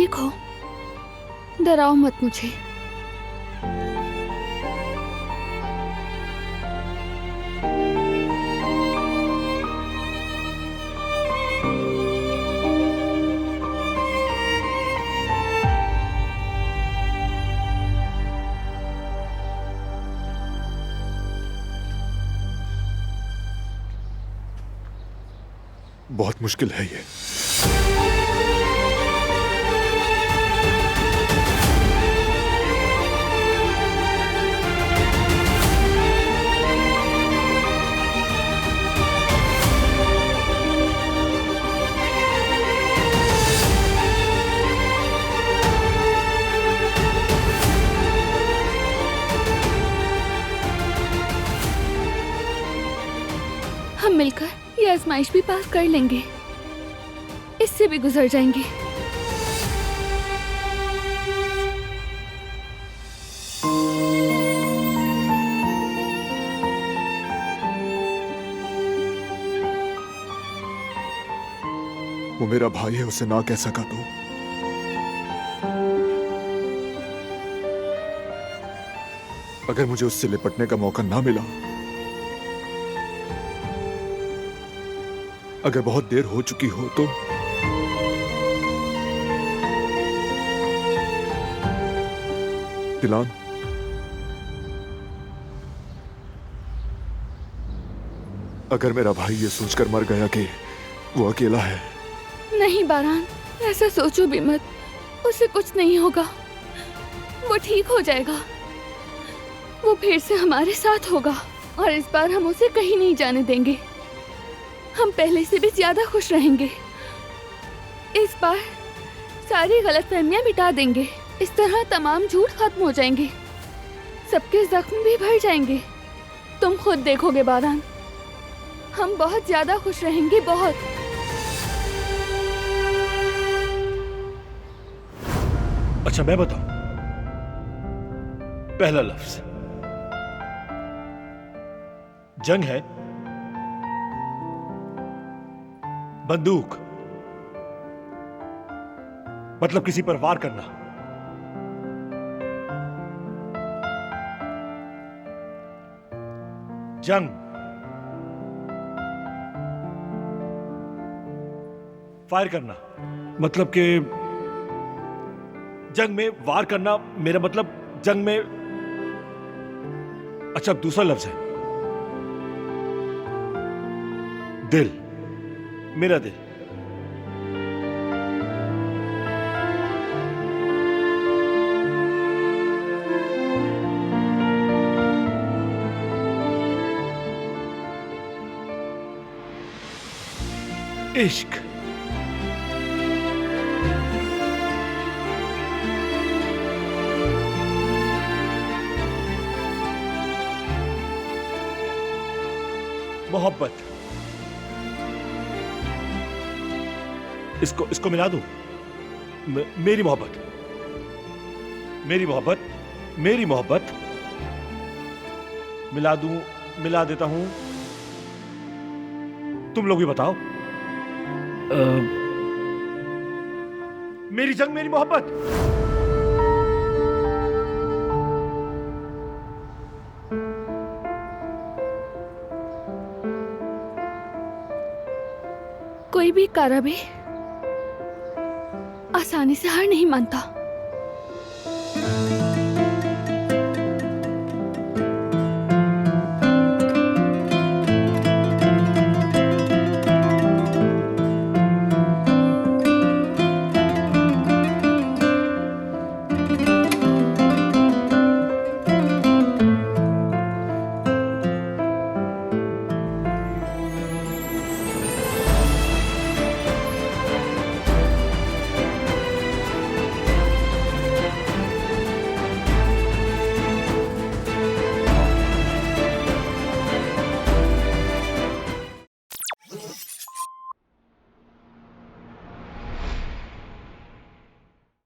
ठीक हो, डराओ मत मुझे। बहुत मुश्किल है ये। हम मिलकर ये आजमाइश भी पास कर लेंगे, इससे भी गुजर जाएंगे। वो मेरा भाई है, उसे ना कह सका तो अगर मुझे उससे लिपटने का मौका ना मिला, अगर बहुत देर हो चुकी हो तो दिलान, अगर मेरा भाई ये सोचकर मर गया कि वो अकेला है। नहीं बारान, ऐसा सोचो भी मत, उसे कुछ नहीं होगा, वो ठीक हो जाएगा। वो फिर से हमारे साथ होगा और इस बार हम उसे कहीं नहीं जाने देंगे। हम पहले से भी ज्यादा खुश रहेंगे। इस बार सारी गलतफहमियां मिटा देंगे। इस तरह तमाम झूठ खत्म हो जाएंगे, सबके जख्म भी भर जाएंगे। तुम खुद देखोगे बारान, हम बहुत ज्यादा खुश रहेंगे, बहुत। अच्छा मैं बताऊं, पहला लफ्ज जंग है, बंदूक मतलब किसी पर वार करना। जंग फायर करना, मतलब कि जंग में वार करना, मेरा मतलब जंग में। अच्छा दूसरा लफ्ज है दिल, मेरा दिल। इश्क, मोहब्बत, इसको मिला दूं। मेरी मोहब्बत, मेरी मोहब्बत, मेरी मोहब्बत मिला दूं, मिला देता हूं। तुम लोग भी बताओ। मेरी जंग मेरी मोहब्बत। कोई भी कारा भी आसानी से हार नहीं मानता।